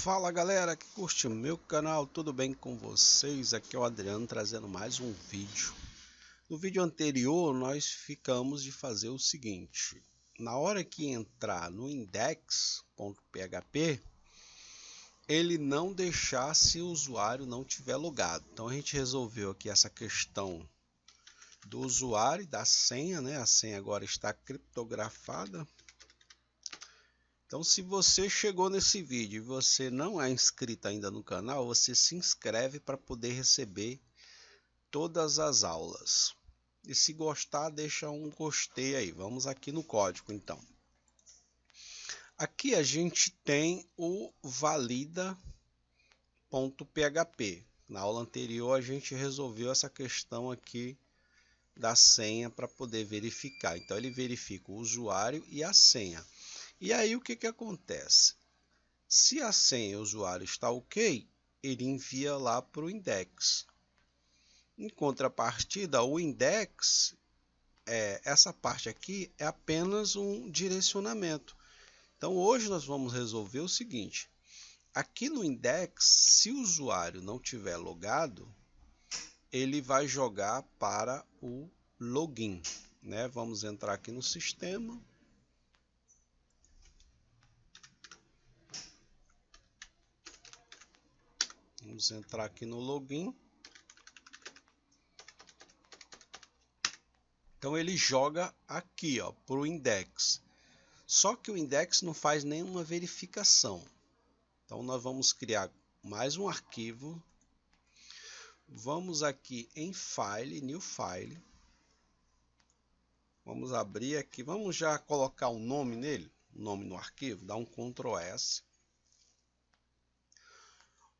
Fala galera que curte o meu canal, tudo bem com vocês? Aqui é o Adriano trazendo mais um vídeo. No vídeo anterior nós ficamos de fazer o seguinte: na hora que entrar no index.php, ele não deixar se o usuário não tiver logado. Então a gente resolveu aqui essa questão do usuário e da senha, né? A senha agora está criptografada. Então, se você chegou nesse vídeo e você não é inscrito ainda no canal, você se inscreve para poder receber todas as aulas. E se gostar, deixa um gostei aí. Vamos aqui no código, então. Aqui a gente tem o valida.php. Na aula anterior a gente resolveu essa questão aqui da senha para poder verificar. Então, ele verifica o usuário e a senha. E aí o que acontece? Se a senha e o usuário está ok, ele envia lá para o index. Em contrapartida, o index, essa parte aqui é apenas um direcionamento. Então hoje nós vamos resolver o seguinte: aqui no index, se o usuário não tiver logado, ele vai jogar para o login, né? Vamos entrar aqui no sistema. Vamos entrar aqui no login. Então ele joga aqui, ó, para o index. Só que o index não faz nenhuma verificação. Então nós vamos criar mais um arquivo. Vamos aqui em File, New File. Vamos abrir aqui. Vamos já colocar um nome nele, um nome no arquivo. Dá um Ctrl S.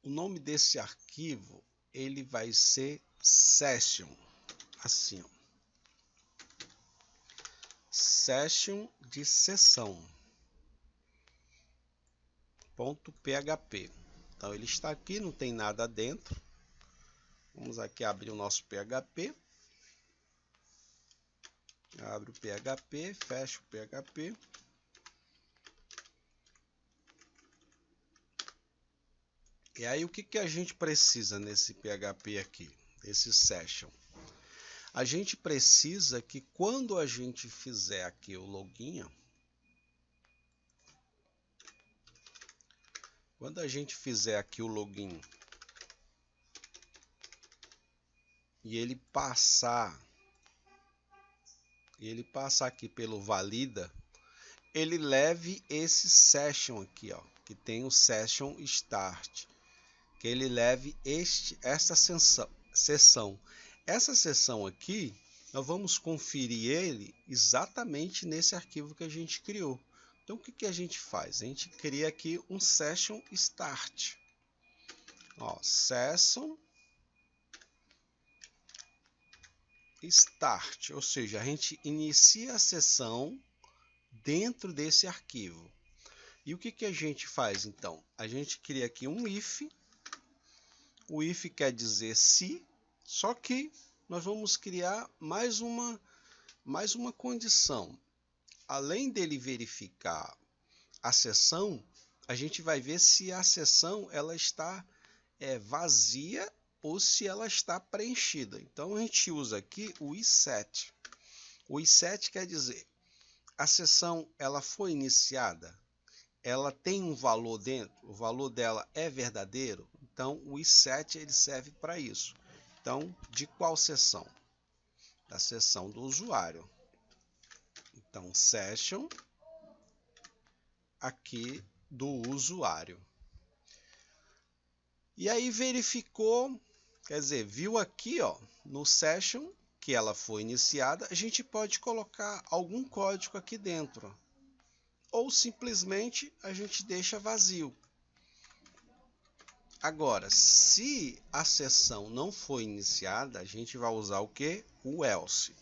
O nome desse arquivo ele vai ser Session, assim, ó. Session de sessão. .php. Então ele está aqui, não tem nada dentro. Vamos aqui abrir o nosso PHP. Abre o PHP, fecha o PHP. E aí o que a gente precisa nesse PHP aqui, esse session? A gente precisa que quando a gente fizer aqui o login, quando a gente fizer aqui o login e ele passar aqui pelo valida, ele leve esse session aqui, ó, que tem o session start, que ele leve esta sessão. Essa sessão aqui, nós vamos conferir ele exatamente nesse arquivo que a gente criou. Então, o que a gente faz? A gente cria aqui um session start. Ó, session start, ou seja, a gente inicia a sessão dentro desse arquivo. E o que a gente faz então? A gente cria aqui um if. O if quer dizer se, só que nós vamos criar mais uma condição. Além dele verificar a sessão, a gente vai ver se a sessão ela está vazia ou se ela está preenchida. Então a gente usa aqui o iSet. O iSet quer dizer a sessão ela foi iniciada, ela tem um valor dentro, o valor dela é verdadeiro. Então o iSet ele serve para isso. Então, de qual sessão? Da sessão do usuário. Então, session aqui do usuário. E aí verificou, quer dizer, viu aqui, ó, no session que ela foi iniciada, a gente pode colocar algum código aqui dentro. Ou simplesmente a gente deixa vazio. Agora, se a sessão não foi iniciada, a gente vai usar o que? O else.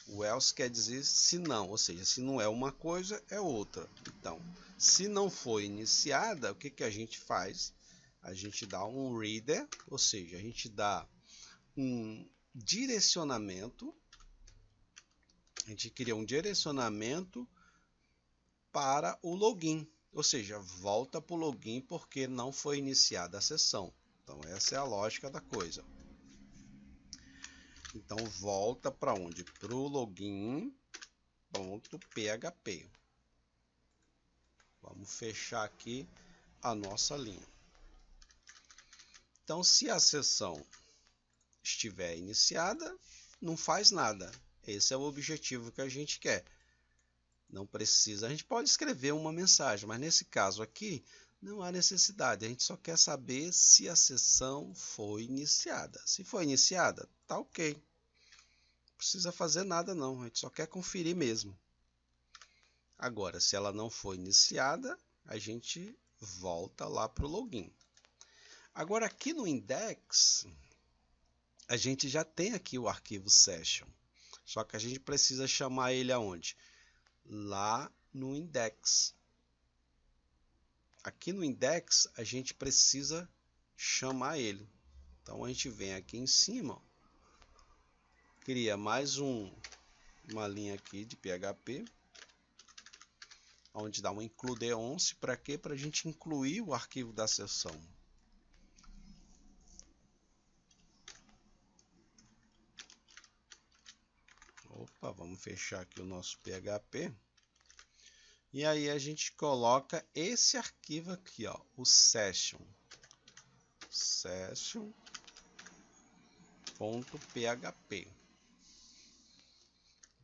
O else quer dizer se não, ou seja, se não é uma coisa, é outra. Então, se não foi iniciada, o que a gente faz? A gente dá um reader, ou seja, a gente dá um direcionamento, a gente cria um direcionamento para o login. ou seja, volta para o login porque não foi iniciada a sessão. Então essa é a lógica da coisa. Então volta para onde? Para o login.php. Vamos fechar aqui a nossa linha. Então se a sessão estiver iniciada, não faz nada. Esse é o objetivo que a gente quer. Não precisa, a gente pode escrever uma mensagem, mas nesse caso aqui não há necessidade. A gente só quer saber se a sessão foi iniciada. Se foi iniciada, tá ok. Não precisa fazer nada não, a gente só quer conferir mesmo. Agora, se ela não foi iniciada, a gente volta lá para o login. Agora aqui no index, a gente já tem aqui o arquivo session. Só que a gente precisa chamar ele aonde? Lá no index. Aqui no index a gente precisa chamar ele. Então a gente vem aqui em cima, ó, cria mais uma linha aqui de PHP, onde dá um include once, para quê? Para a gente incluir o arquivo da sessão. Opa, vamos fechar aqui o nosso PHP. E aí a gente coloca esse arquivo aqui, ó, o session.php.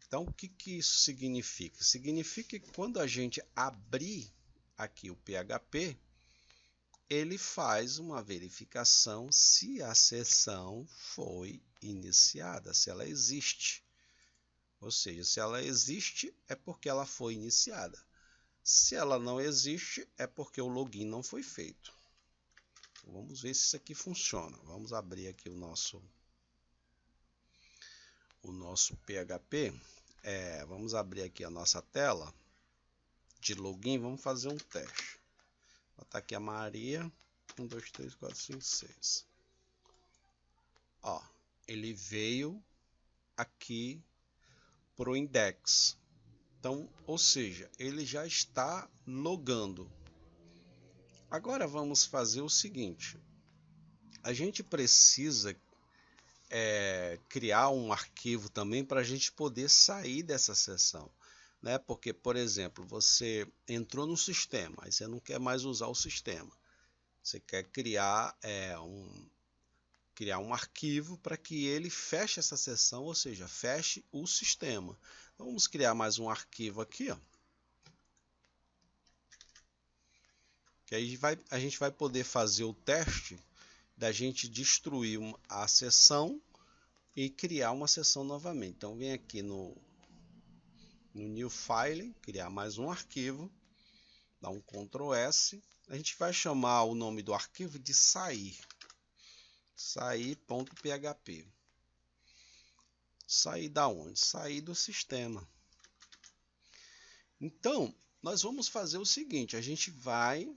Então, o que isso significa? Significa que quando a gente abrir aqui o PHP, ele faz uma verificação se a sessão foi iniciada, se ela existe. Ou seja, se ela existe, é porque ela foi iniciada. Se ela não existe, é porque o login não foi feito. Vamos ver se isso aqui funciona. Vamos abrir aqui o nosso PHP. Vamos abrir aqui a nossa tela de login. Vamos fazer um teste. Vou botar aqui a Maria. 1, 2, 3, 4, 5, 6. Ó, ele veio aqui para o index. Então, ou seja, ele já está logando. Agora vamos fazer o seguinte. A gente precisa criar um arquivo também para a gente poder sair dessa sessão, né? Porque, por exemplo, você entrou no sistema, aí você não quer mais usar o sistema. Você quer criar um arquivo para que ele feche essa sessão, ou seja, feche o sistema. Então, vamos criar mais um arquivo aqui, ó. Que aí a gente vai poder fazer o teste da gente destruir a sessão e criar uma sessão novamente. Então vem aqui no New File, criar mais um arquivo, dá um Ctrl S, a gente vai chamar o nome do arquivo de sair. Sair.php. Sair da onde? Sair do sistema. Então, nós vamos fazer o seguinte, a gente vai,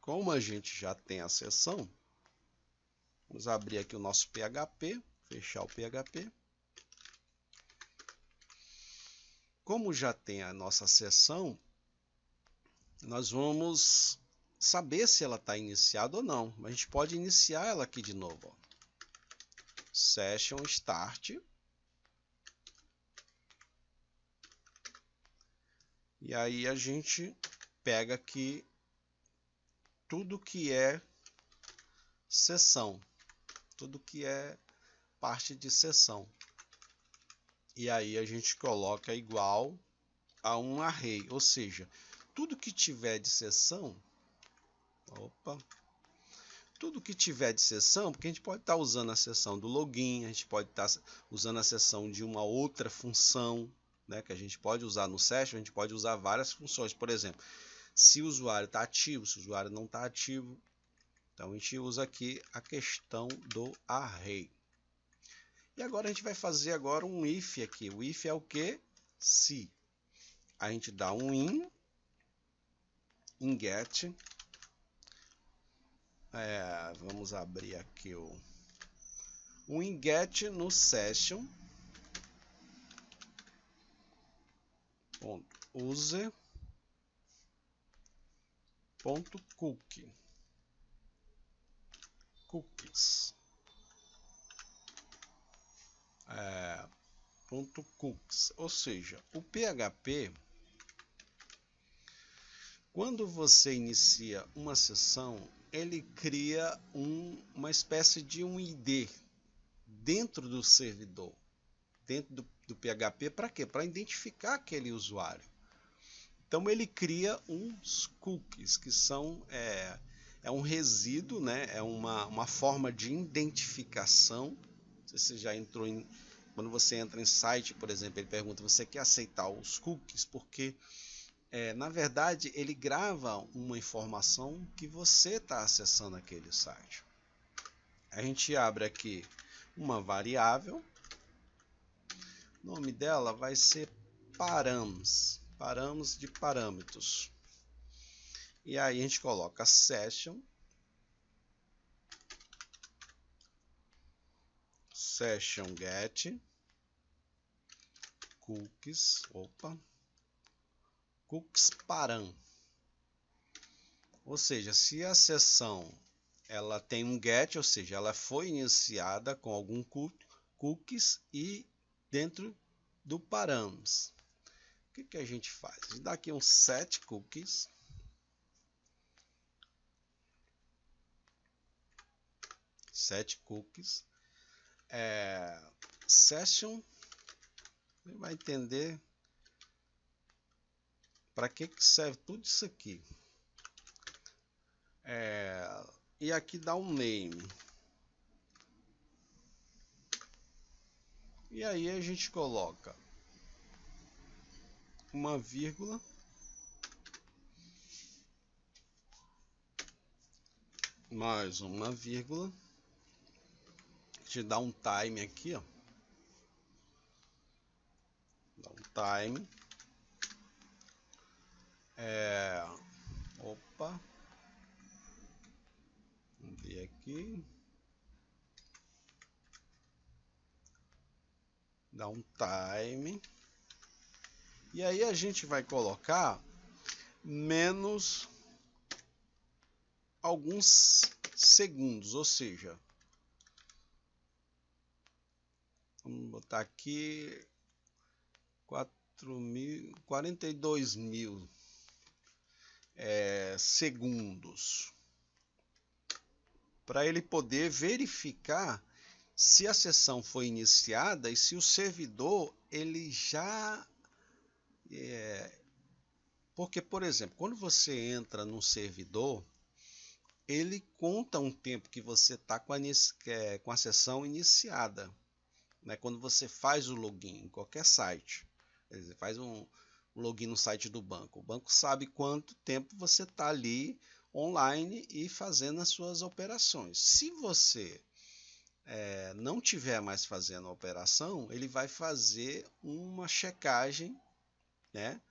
como a gente já tem a sessão, vamos abrir aqui o nosso PHP, fechar o PHP. Como já tem a nossa sessão, nós vamos saber se ela está iniciada ou não. A gente pode iniciar ela aqui de novo. Ó. Session Start. E aí a gente pega aqui tudo que é sessão. Tudo que é parte de sessão. E aí a gente coloca igual a um array. Ou seja, tudo que tiver de sessão... Tudo que tiver de sessão, porque a gente pode estar usando a sessão do login, a gente pode estar usando a sessão de uma outra função, né, que a gente pode usar no session, a gente pode usar várias funções. Por exemplo, se o usuário está ativo, se o usuário não está ativo. Então a gente usa aqui a questão do array. E agora a gente vai fazer agora um if aqui. O if é o que? Se. A gente dá um in get. Vamos abrir aqui o get no session user ponto cookie, cookies, ponto cookies. Ou seja, o PHP, quando você inicia uma sessão, ele cria uma espécie de um ID dentro do servidor, dentro do PHP, para quê? Para identificar aquele usuário. Então ele cria uns cookies, que são um resíduo, né? É uma forma de identificação. Não sei se você já entrou quando você entra em site, por exemplo, ele pergunta: você quer aceitar os cookies? Porque na verdade ele grava uma informação que você está acessando aquele site. A gente abre aqui uma variável, o nome dela vai ser params, paramos de parâmetros. E aí a gente coloca session get cookies, cookies param. Ou seja, se a sessão ela tem um get, ou seja, ela foi iniciada com algum cookies e dentro do params. O que a gente faz? A gente dá aqui um set cookies. Set cookies. Session, você vai entender para que serve tudo isso aqui. E aqui dá um name. E aí a gente coloca uma vírgula, mais uma vírgula, a gente dá um time aqui, ó. Dá um time. Opa, vamos ver aqui. Dá um time. E aí a gente vai colocar menos alguns segundos, ou seja, vamos botar aqui 42.000 segundos, para ele poder verificar se a sessão foi iniciada e se o servidor ele já porque, por exemplo, quando você entra num servidor, ele conta um tempo que você está com a sessão iniciada, né? Quando você faz o login em qualquer site, você faz um login no site do banco, o banco sabe quanto tempo você está ali online e fazendo as suas operações. Se você não tiver mais fazendo a operação, ele vai fazer uma checagem, né,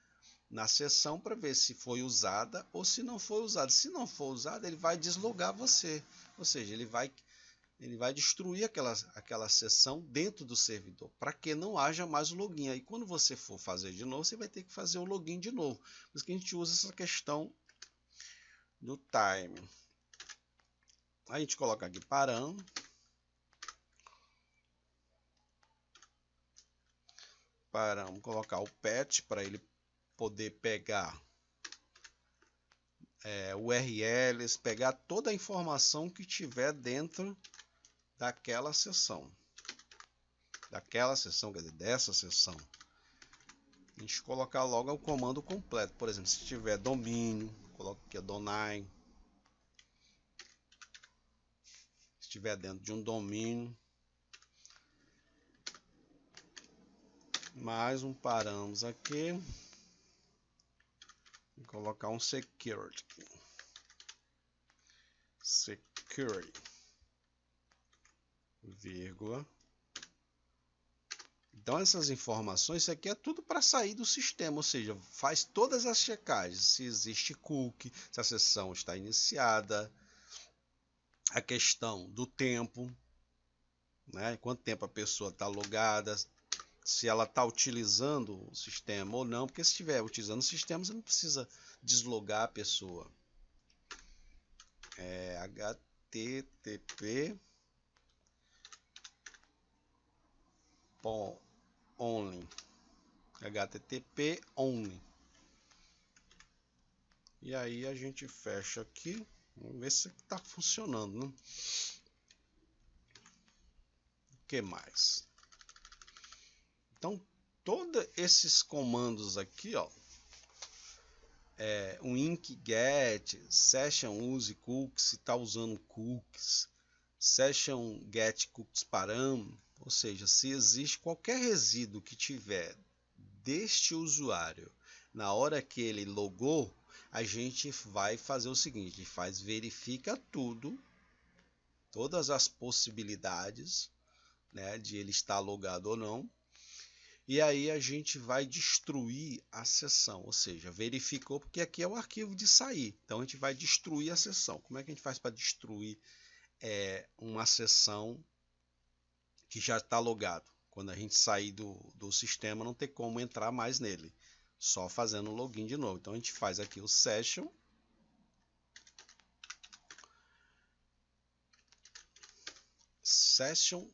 na sessão para ver se foi usada ou se não foi usada. Se não for usada, ele vai deslogar você, ou seja, ele vai destruir aquela sessão dentro do servidor, para que não haja mais o login. Aí quando você for fazer de novo, você vai ter que fazer o login de novo. Por isso que a gente usa essa questão do time. Aí a gente coloca aqui parando. Vamos colocar o patch para ele poder pegar URLs, pegar toda a informação que tiver dentro daquela sessão. Quer dizer, dessa sessão. A gente colocar logo o comando completo. Por exemplo, se tiver domínio, coloca aqui a domain. Se estiver dentro de um domínio. Mais um paramos aqui. Vou colocar um security. Security. Vírgula. Então essas informações, isso aqui é tudo para sair do sistema, ou seja, faz todas as checagens, se existe cookie, se a sessão está iniciada, a questão do tempo, né? Quanto tempo a pessoa está logada, se ela está utilizando o sistema ou não, porque se estiver utilizando o sistema, você não precisa deslogar a pessoa. http only. http only. E aí a gente fecha aqui. Vamos ver se está funcionando, né? O que mais? Então, todos esses comandos aqui, ó, o inc get, session use cookies, se está usando cookies, session get cookies param, ou seja, se existe qualquer resíduo que tiver deste usuário na hora que ele logou, a gente vai fazer o seguinte, verifica tudo, todas as possibilidades, né, de ele estar logado ou não. E aí a gente vai destruir a sessão, ou seja, verificou, porque aqui é o arquivo de sair. Então a gente vai destruir a sessão. Como é que a gente faz para destruir uma sessão que já está logado? Quando a gente sair do sistema, não tem como entrar mais nele, só fazendo o login de novo. Então a gente faz aqui o session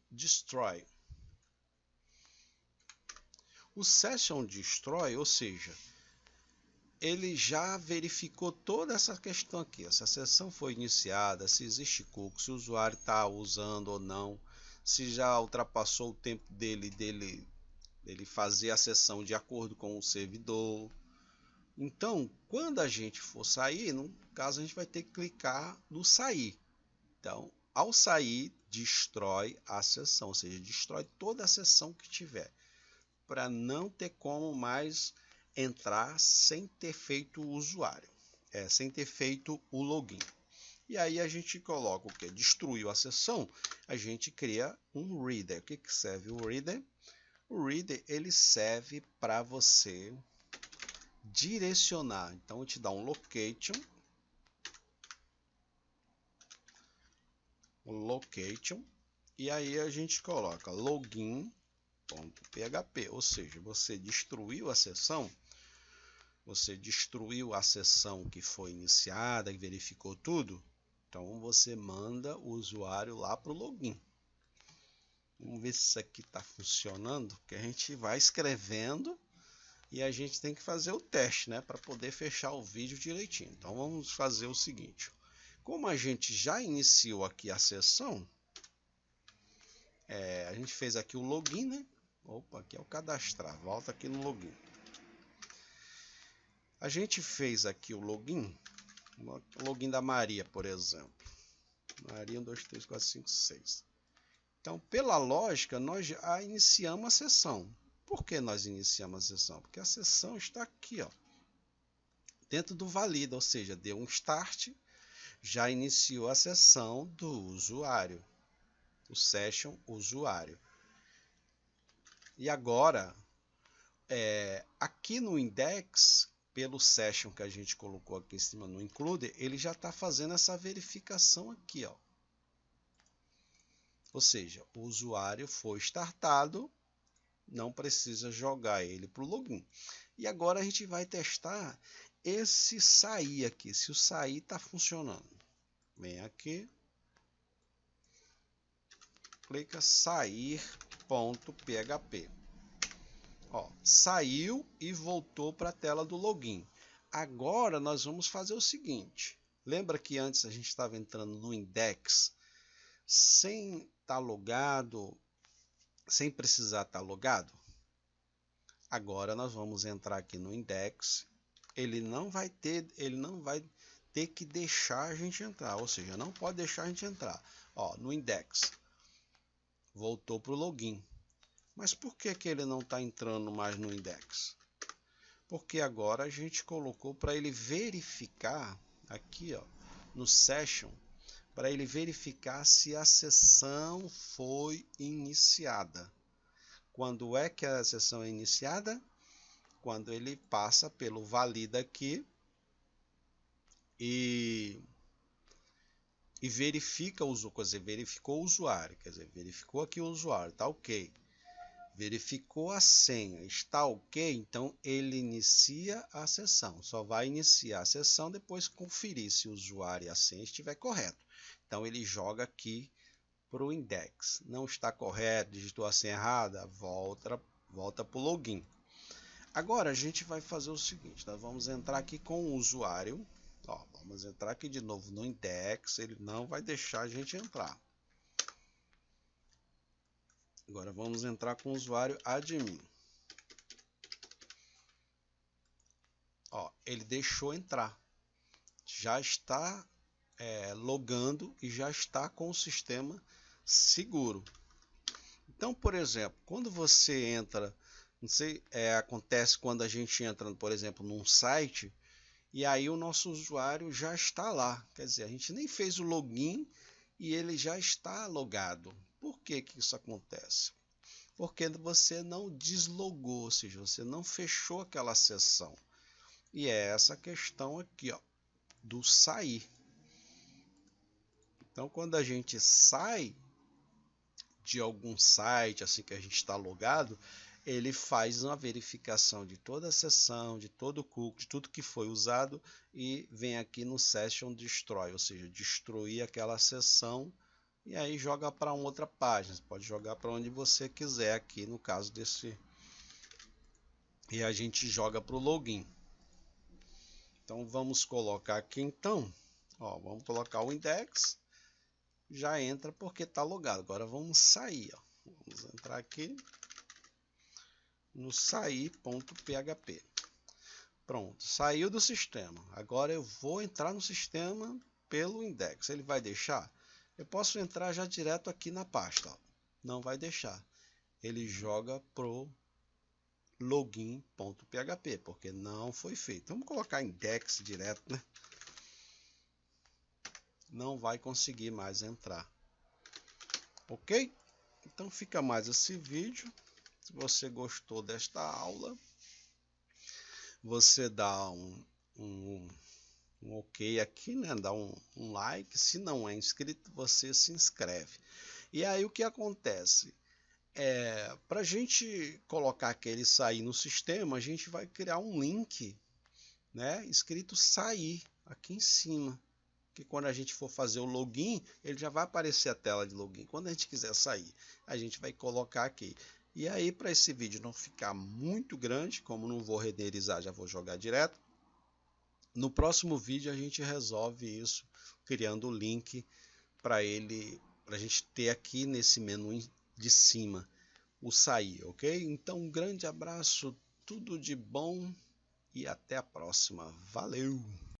destroy. O session destroy, ou seja, ele já verificou toda essa questão aqui. Se a sessão foi iniciada, se existe cookie, se o usuário está usando ou não, se já ultrapassou o tempo dele fazer a sessão de acordo com o servidor. Então, quando a gente for sair, no caso a gente vai ter que clicar no sair. Então, ao sair, destrói a sessão, ou seja, destrói toda a sessão que tiver, para não ter como mais entrar sem ter feito o usuário, sem ter feito o login. E aí a gente coloca o que? Destruiu a sessão, a gente cria um reader. O que serve o reader? O reader ele serve para você direcionar. Então eu te dá um location, e aí a gente coloca login.php, ou seja, você destruiu a sessão. Você destruiu a sessão que foi iniciada, que verificou tudo, então você manda o usuário lá para o login. Vamos ver se isso aqui está funcionando, porque a gente vai escrevendo e a gente tem que fazer o teste, né, para poder fechar o vídeo direitinho. Então vamos fazer o seguinte, como a gente já iniciou aqui a sessão, a gente fez aqui o login, né? Opa, aqui é o cadastrar, volta aqui no login. A gente fez aqui o login da Maria, por exemplo. Maria 1, 2, 3, 4, 5, 6. Então, pela lógica, nós já iniciamos a sessão. Por que nós iniciamos a sessão? Porque a sessão está aqui, ó, dentro do valida, ou seja, deu um start, já iniciou a sessão do usuário, o session usuário. E agora, aqui no index, pelo session que a gente colocou aqui em cima no include, ele já está fazendo essa verificação aqui, ó. Ou seja, o usuário foi startado, não precisa jogar ele para o login. E agora a gente vai testar esse sair aqui, se o sair está funcionando. Vem aqui, clica sair.php. Ó, saiu e voltou para a tela do login. Agora nós vamos fazer o seguinte. Lembra que antes a gente estava entrando no index sem estar logado, sem precisar estar logado? Agora nós vamos entrar aqui no index. Ele não vai ter que deixar a gente entrar, ou seja, não pode deixar a gente entrar. Ó, no index, voltou para o login. Mas por que ele não está entrando mais no index? Porque agora a gente colocou para ele verificar aqui, ó, no session, para ele verificar se a sessão foi iniciada. Quando é que a sessão é iniciada? Quando ele passa pelo valida aqui e verifica verificou o usuário, quer dizer, verificou aqui o usuário, tá ok. verificou a senha, está ok, então ele inicia a sessão. Só vai iniciar a sessão depois conferir se o usuário e a senha estiver correto. Então ele joga aqui para o index. Não está correto, digitou a senha errada, volta para o login. Agora a gente vai fazer o seguinte, nós vamos entrar aqui com o usuário. Ó, vamos entrar aqui de novo no index, ele não vai deixar a gente entrar. Agora vamos entrar com o usuário admin. Ó, ele deixou entrar. Já está logando e já está com o sistema seguro. Então, por exemplo, quando você entra, não sei, acontece quando a gente entra, por exemplo, num site e aí o nosso usuário já está lá. Quer dizer, a gente nem fez o login e ele já está logado. Por que que isso acontece? Porque você não deslogou, ou seja, você não fechou aquela sessão. E é essa questão aqui, ó, do sair. Então, quando a gente sai de algum site, assim que a gente está logado, ele faz uma verificação de toda a sessão, de todo o cookie, de tudo que foi usado e vem aqui no Session Destroy, ou seja, destruir aquela sessão e aí joga para outra página. Você pode jogar para onde você quiser aqui no caso desse. E a gente joga para o login. Então vamos colocar aqui então, ó, vamos colocar o index, já entra porque está logado. Agora vamos sair, ó. Vamos entrar aqui no sair.php. Pronto, saiu do sistema. Agora eu vou entrar no sistema pelo index. Ele vai deixar? Eu posso entrar já direto aqui na pasta, ó. Não vai deixar. Ele joga pro login.php, porque não foi feito. Vamos colocar index direto, né? Não vai conseguir mais entrar. Ok? Então fica mais esse vídeo. Se você gostou desta aula, você dá um ok aqui, né? Dá um like. Se não é inscrito, você se inscreve. E aí o que acontece? Para a gente colocar aquele sair no sistema, a gente vai criar um link, né, escrito sair aqui em cima. Que quando a gente for fazer o login, ele já vai aparecer a tela de login. Quando a gente quiser sair, a gente vai colocar aqui. E aí, para esse vídeo não ficar muito grande, como não vou renderizar, já vou jogar direto. No próximo vídeo a gente resolve isso, criando o link para a gente ter aqui nesse menu de cima o sair, ok? Então, um grande abraço, tudo de bom e até a próxima. Valeu!